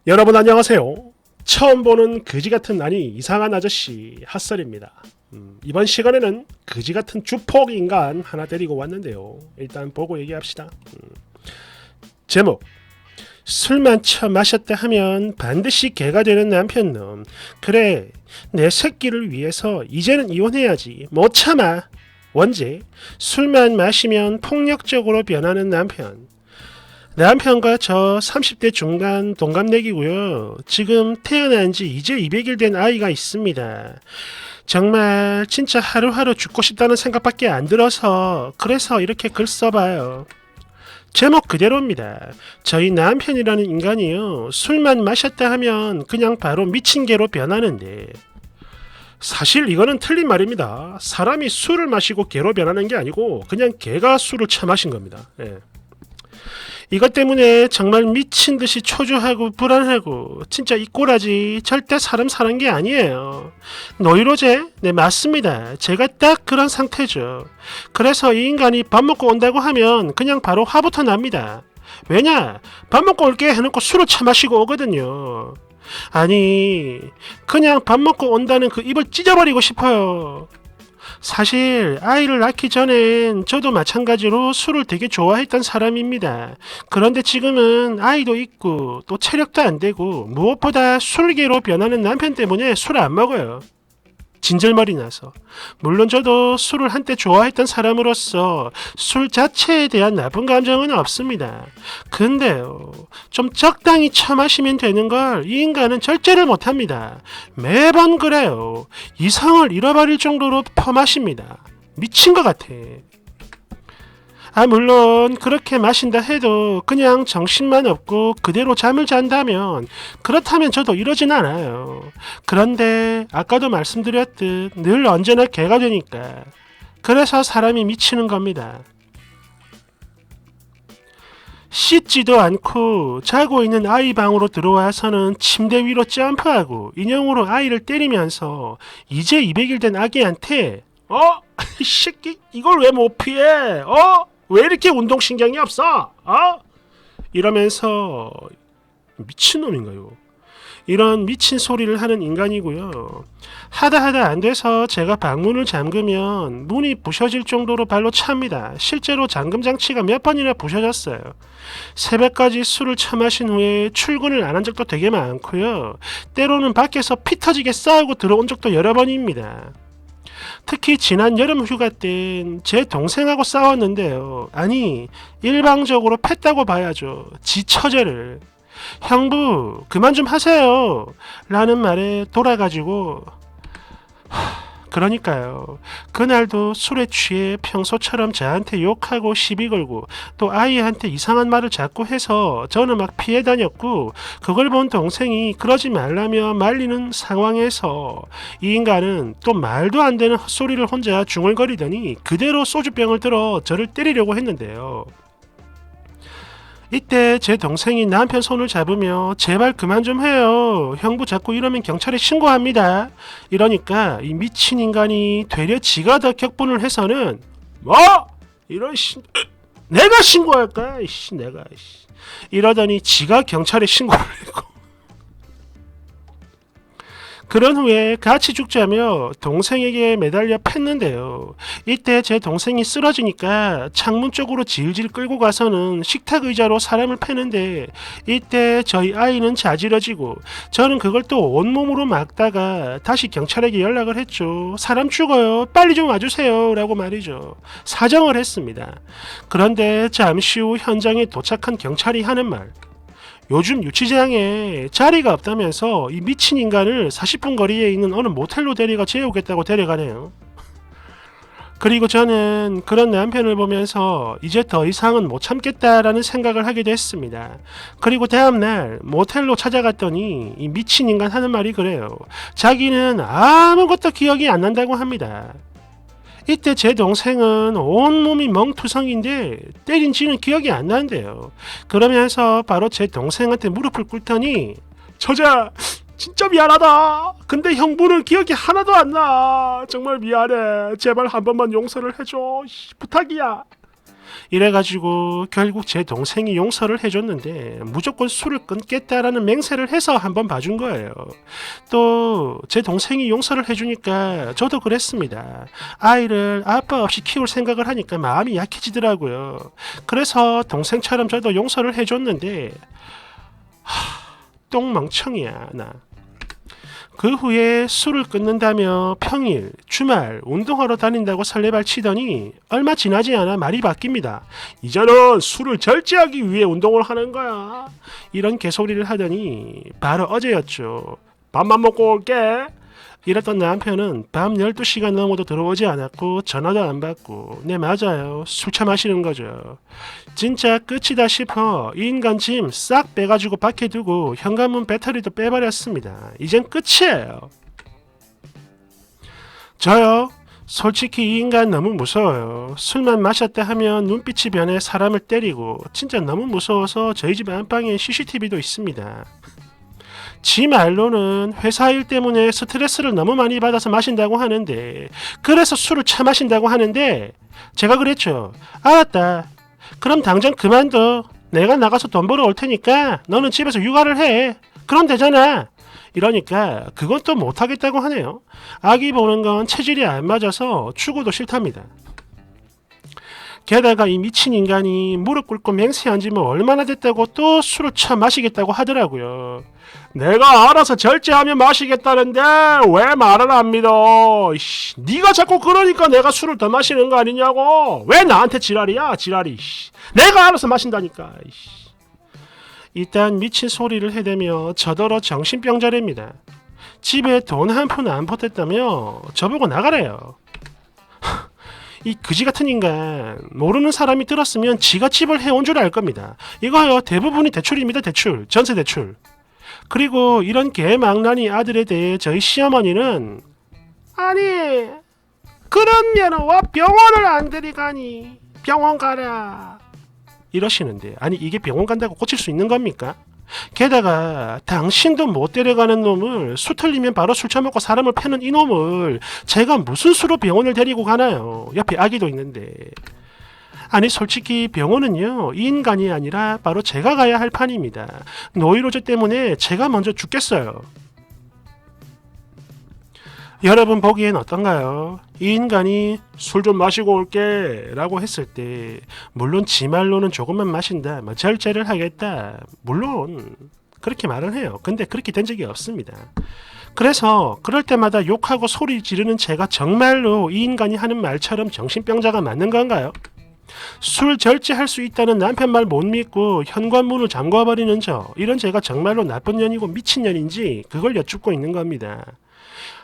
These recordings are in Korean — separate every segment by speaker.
Speaker 1: 여러분 안녕하세요. 처음 보는 그지같은 아니 이상한 아저씨 핫설입니다. 이번 시간에는 그지같은 주폭 인간 하나 데리고 왔는데요. 일단 보고 얘기합시다. 제목 술만 처 마셨다 하면 반드시 개가 되는 남편놈. 그래 내 새끼를 위해서 이제는 이혼해야지. 못 참아. 원제 술만 마시면 폭력적으로 변하는 남편. 남편과 저 30대 중반 동갑내기고요. 지금 태어난 지 이제 200일 된 아이가 있습니다. 정말 진짜 하루하루 죽고 싶다는 생각밖에 안 들어서 그래서 이렇게 글 써봐요. 제목 그대로입니다. 저희 남편이라는 인간이요. 술만 마셨다 하면 그냥 바로 미친 개로 변하는데 사실 이거는 틀린 말입니다. 사람이 술을 마시고 개로 변하는 게 아니고 그냥 개가 술을 처마신 겁니다. 예. 이것 때문에 정말 미친 듯이 초조하고 불안하고 진짜 이 꼬라지 절대 사람 사는 게 아니에요. 노이로제? 네 맞습니다. 제가 딱 그런 상태죠. 그래서 이 인간이 밥 먹고 온다고 하면 그냥 바로 화부터 납니다. 왜냐? 밥 먹고 올게 해놓고 술을 처마시고 오거든요. 아니 그냥 밥 먹고 온다는 그 입을 찢어버리고 싶어요. 사실 아이를 낳기 전엔 저도 마찬가지로 술을 되게 좋아했던 사람입니다. 그런데 지금은 아이도 있고 또 체력도 안 되고 무엇보다 술개로 변하는 남편 때문에 술을 안 먹어요. 진절머리 나서. 물론 저도 술을 한때 좋아했던 사람으로서 술 자체에 대한 나쁜 감정은 없습니다. 근데요, 좀 적당히 처마시면 되는 걸 이 인간은 절제를 못합니다. 매번 그래요. 이성을 잃어버릴 정도로 퍼마십니다. 미친 것 같아. 물론 그렇게 마신다 해도 그냥 정신만 없고 그대로 잠을 잔다면 그렇다면 저도 이러진 않아요. 그런데 아까도 말씀드렸듯 늘 언제나 개가 되니까 그래서 사람이 미치는 겁니다. 씻지도 않고 자고 있는 아이 방으로 들어와서는 침대 위로 점프하고 인형으로 아이를 때리면서 이제 200일 된 아기한테 이 새끼 이걸 왜 못 피해? 왜 이렇게 운동신경이 없어? 이러면서 미친놈인가요? 이런 미친 소리를 하는 인간이고요. 하다 안 돼서 제가 방문을 잠그면 문이 부셔질 정도로 발로 찹니다. 실제로 잠금 장치가 몇 번이나 부셔졌어요. 새벽까지 술을 처마신 후에 출근을 안 한 적도 되게 많고요. 때로는 밖에서 피 터지게 싸우고 들어온 적도 여러 번입니다. 특히 지난 여름 휴가 땐 제 동생하고 싸웠는데요. 아니 일방적으로 팼다고 봐야죠. 지 처제를. 형부 그만 좀 하세요 라는 말에 돌아가지고 그러니까요. 그날도 술에 취해 평소처럼 저한테 욕하고 시비 걸고 또 아이한테 이상한 말을 자꾸 해서 저는 막 피해 다녔고 그걸 본 동생이 그러지 말라며 말리는 상황에서 이 인간은 또 말도 안 되는 헛소리를 혼자 중얼거리더니 그대로 소주병을 들어 저를 때리려고 했는데요. 이때 제 동생이 남편 손을 잡으며 제발 그만 좀 해요. 형부 자꾸 이러면 경찰에 신고합니다. 이러니까 이 미친 인간이 되려 지가 더 격분을 해서는 이런 내가 신고할까? 내가 이러더니 지가 경찰에 신고를 했고 그런 후에 같이 죽자며 동생에게 매달려 팼는데요. 이때 제 동생이 쓰러지니까 창문 쪽으로 질질 끌고 가서는 식탁 의자로 사람을 패는데 이때 저희 아이는 자지러지고 저는 그걸 또 온몸으로 막다가 다시 경찰에게 연락을 했죠. 사람 죽어요. 빨리 좀 와주세요. 라고 말이죠. 사정을 했습니다. 그런데 잠시 후 현장에 도착한 경찰이 하는 말. 요즘 유치장에 자리가 없다면서 이 미친 인간을 40분 거리에 있는 어느 모텔로 데려가 재우겠다고 데려가네요. 그리고 저는 그런 남편을 보면서 이제 더 이상은 못 참겠다라는 생각을 하게 됐습니다. 그리고 다음날 모텔로 찾아갔더니 이 미친 인간 하는 말이 그래요. 자기는 아무것도 기억이 안 난다고 합니다. 이때 제 동생은 온몸이 멍투성인데 때린 지는 기억이 안 나는데요. 그러면서 바로 제 동생한테 무릎을 꿇더니 처자 진짜 미안하다. 근데 형부는 기억이 하나도 안 나. 정말 미안해. 제발 한 번만 용서를 해줘. 부탁이야. 이래가지고 결국 제 동생이 용서를 해줬는데 무조건 술을 끊겠다라는 맹세를 해서 한번 봐준 거예요. 또 제 동생이 용서를 해주니까 저도 그랬습니다. 아이를 아빠 없이 키울 생각을 하니까 마음이 약해지더라고요. 그래서 동생처럼 저도 용서를 해줬는데 똥멍청이야 나. 그 후에 술을 끊는다며 평일, 주말 운동하러 다닌다고 설레발 치더니 얼마 지나지 않아 말이 바뀝니다. 이제는 술을 절제하기 위해 운동을 하는 거야. 이런 개소리를 하더니 바로 어제였죠. 밥만 먹고 올게. 이랬던 남편은 밤 12시가 넘어도 들어오지 않았고 전화도 안 받고 네 맞아요. 술 차 마시는 거죠. 진짜 끝이다 싶어 이 인간 짐 싹 빼가지고 밖에 두고 현관문 배터리도 빼버렸습니다. 이젠 끝이에요. 저요? 솔직히 이 인간 너무 무서워요. 술만 마셨다 하면 눈빛이 변해 사람을 때리고 진짜 너무 무서워서 저희 집 안방에 CCTV도 있습니다. 지 말로는 회사 일 때문에 스트레스를 너무 많이 받아서 마신다고 하는데 그래서 술을 차 마신다고 하는데 제가 그랬죠. 알았다. 그럼 당장 그만둬. 내가 나가서 돈 벌어 올 테니까 너는 집에서 육아를 해. 그럼 되잖아. 이러니까 그건 또 못하겠다고 하네요. 아기 보는 건 체질이 안 맞아서 추구도 싫답니다. 게다가 이 미친 인간이 무릎 꿇고 맹세한 지 뭐 얼마나 됐다고 또 술을 쳐 마시겠다고 하더라고요. 내가 알아서 절제하면 마시겠다는데 왜 말을 안 믿어? 네가 자꾸 그러니까 내가 술을 더 마시는 거 아니냐고. 왜 나한테 지랄이야 지랄이. 내가 알아서 마신다니까. 일단 미친 소리를 해대며 저더러 정신병자랍니다. 집에 돈 한 푼 안 보탰다며 저보고 나가래요. 이 그지 같은 인간 모르는 사람이 들었으면 지가 집을 해온 줄 알 겁니다. 이거요 대부분이 대출입니다. 대출. 전세 대출. 그리고 이런 개망나니 아들에 대해 저희 시어머니는 아니 그러면 와 병원을 안 데리가니 병원 가라 이러시는데 아니 이게 병원 간다고 고칠 수 있는 겁니까? 게다가 당신도 못 데려가는 놈을 수 틀리면 바로 술 처먹고 사람을 패는 이놈을 제가 무슨 수로 병원을 데리고 가나요? 옆에 아기도 있는데. 아니 솔직히 병원은요 이 인간이 아니라 바로 제가 가야 할 판입니다. 노이로제 때문에 제가 먼저 죽겠어요. 여러분 보기엔 어떤가요? 이 인간이 술 좀 마시고 올게 라고 했을 때 물론 지 말로는 조금만 마신다 뭐 절제를 하겠다 물론 그렇게 말은 해요. 근데 그렇게 된 적이 없습니다. 그래서 그럴 때마다 욕하고 소리 지르는 제가 정말로 이 인간이 하는 말처럼 정신병자가 맞는 건가요? 술 절제할 수 있다는 남편 말 못 믿고 현관문을 잠궈버리는 저 이런 제가 정말로 나쁜 년이고 미친 년인지 그걸 여쭙고 있는 겁니다.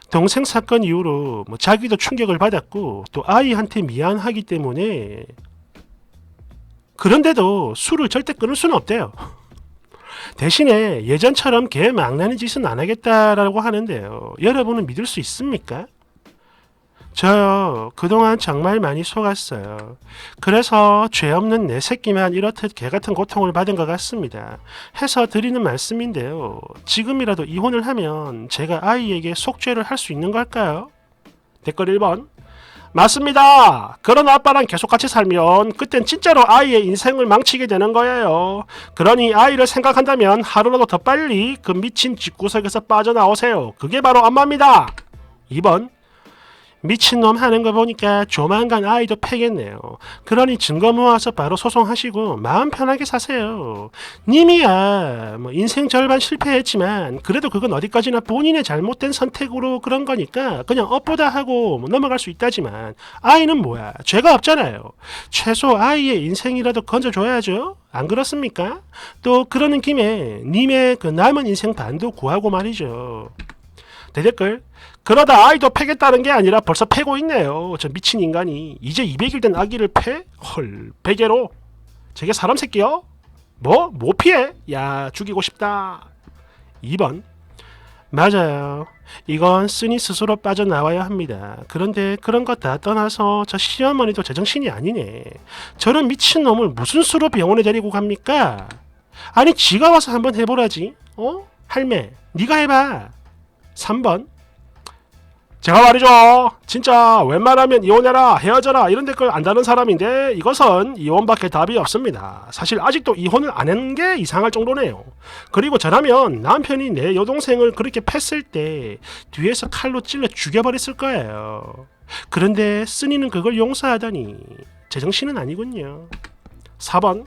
Speaker 1: 동생 사건 이후로 자기도 충격을 받았고 또 아이한테 미안하기 때문에 그런데도 술을 절대 끊을 수는 없대요. 대신에 예전처럼 개 망나니 짓은 안 하겠다라고 하는데요. 여러분은 믿을 수 있습니까? 저요 그동안 정말 많이 속았어요. 그래서 죄 없는 내 새끼만 이렇듯 개같은 고통을 받은 것 같습니다. 해서 드리는 말씀인데요. 지금이라도 이혼을 하면 제가 아이에게 속죄를 할 수 있는 걸까요? 댓글 1번 맞습니다. 그런 아빠랑 계속 같이 살면 그땐 진짜로 아이의 인생을 망치게 되는 거예요. 그러니 아이를 생각한다면 하루라도 더 빨리 그 미친 집구석에서 빠져나오세요. 그게 바로 엄마입니다. 2번 미친놈 하는 거 보니까 조만간 아이도 패겠네요. 그러니 증거 모아서 바로 소송하시고 마음 편하게 사세요. 님이야 인생 절반 실패했지만 그래도 그건 어디까지나 본인의 잘못된 선택으로 그런 거니까 그냥 업보다 하고 넘어갈 수 있다지만 아이는 뭐야 죄가 없잖아요. 최소 아이의 인생이라도 건져줘야죠. 안 그렇습니까? 또 그러는 김에 님의 그 남은 인생 반도 구하고 말이죠. 대댓글 그러다 아이도 패겠다는 게 아니라 벌써 패고 있네요. 저 미친 인간이 이제 200일 된 아기를 패? 헐 베개로? 저게 사람 새끼요? 뭐 피해? 야 죽이고 싶다. 2번 맞아요. 이건 쓰니 스스로 빠져나와야 합니다. 그런데 그런 거 다 떠나서 저 시어머니도 제정신이 아니네. 저런 미친놈을 무슨 수로 병원에 데리고 갑니까? 아니 지가 와서 한번 해보라지. 할매 네가 해봐. 3번 제가 말이죠. 진짜 웬만하면 이혼해라, 헤어져라 이런 댓글 안 다는 사람인데 이것은 이혼밖에 답이 없습니다. 사실 아직도 이혼을 안 한 게 이상할 정도네요. 그리고 저라면 남편이 내 여동생을 그렇게 팼을 때 뒤에서 칼로 찔러 죽여버렸을 거예요. 그런데 쓴이는 그걸 용서하다니 제정신은 아니군요. 4번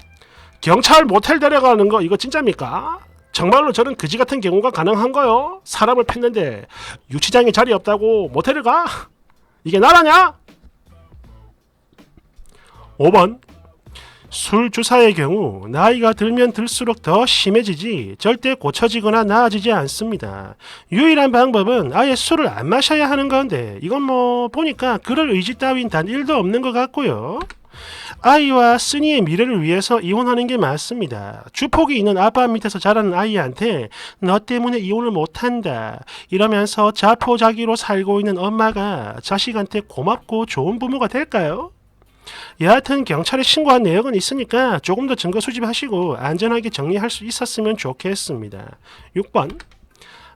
Speaker 1: 경찰 모텔 데려가는 거 이거 진짜입니까? 정말로 저는 그지 같은 경우가 가능한가요? 사람을 팼는데 유치장에 자리 없다고 모텔을 가? 이게 나라냐? 5번 술 주사의 경우 나이가 들면 들수록 더 심해지지 절대 고쳐지거나 나아지지 않습니다. 유일한 방법은 아예 술을 안 마셔야 하는 건데 이건 뭐 보니까 그럴 의지 따윈 단 1도 없는 것 같고요. 아이와 쓴이의 미래를 위해서 이혼하는 게 맞습니다. 주폭이 있는 아빠 밑에서 자라는 아이한테 너 때문에 이혼을 못한다 이러면서 자포자기로 살고 있는 엄마가 자식한테 고맙고 좋은 부모가 될까요? 여하튼 경찰에 신고한 내역은 있으니까 조금 더 증거 수집하시고 안전하게 정리할 수 있었으면 좋겠습니다. 6번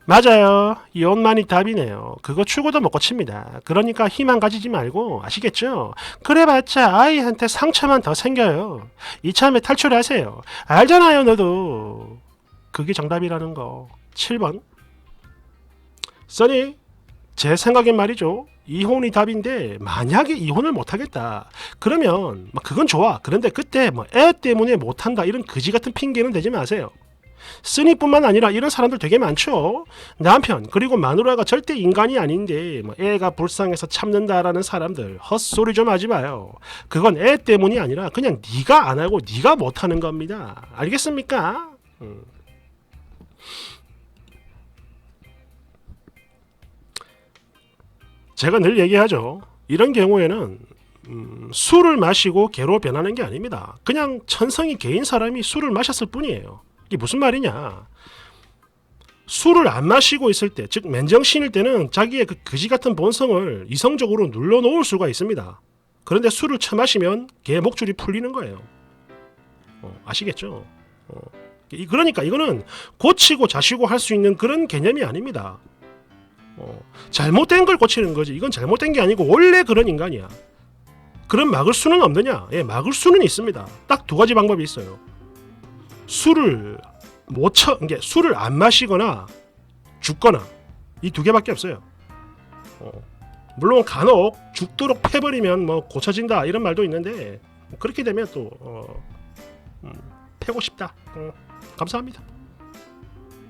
Speaker 1: 맞아요. 이혼만이 답이네요. 그거 추구도 못 고칩니다. 그러니까 희망 가지지 말고 아시겠죠? 그래봤자 아이한테 상처만 더 생겨요. 이참에 탈출하세요. 알잖아요 너도. 그게 정답이라는 거. 7번 써니 제 생각엔 말이죠. 이혼이 답인데 만약에 이혼을 못하겠다. 그러면 그건 좋아. 그런데 그때 애 때문에 못한다 이런 그지같은 핑계는 대지 마세요. 쓰니뿐만 아니라 이런 사람들 되게 많죠. 남편 그리고 마누라가 절대 인간이 아닌데 애가 불쌍해서 참는다라는 사람들 헛소리 좀 하지 마요. 그건 애 때문이 아니라 그냥 네가 안 하고 네가 못하는 겁니다. 알겠습니까? 제가 늘 얘기하죠. 이런 경우에는 술을 마시고 개로 변하는 게 아닙니다. 그냥 천성이 개인 사람이 술을 마셨을 뿐이에요. 이게 무슨 말이냐? 술을 안 마시고 있을 때, 즉 맨정신일 때는 자기의 그 그지 같은 본성을 이성적으로 눌러놓을 수가 있습니다. 그런데 술을 처마시면 개 목줄이 풀리는 거예요. 아시겠죠? 그러니까 이거는 고치고 자시고 할 수 있는 그런 개념이 아닙니다. 잘못된 걸 고치는 거지. 이건 잘못된 게 아니고 원래 그런 인간이야. 그럼 막을 수는 없느냐? 예, 막을 수는 있습니다. 딱 두 가지 방법이 있어요. 술을 술을 안 마시거나 죽거나 이 두 개밖에 없어요. 물론 간혹 죽도록 패버리면 고쳐진다 이런 말도 있는데 그렇게 되면 또 패고 싶다. 감사합니다.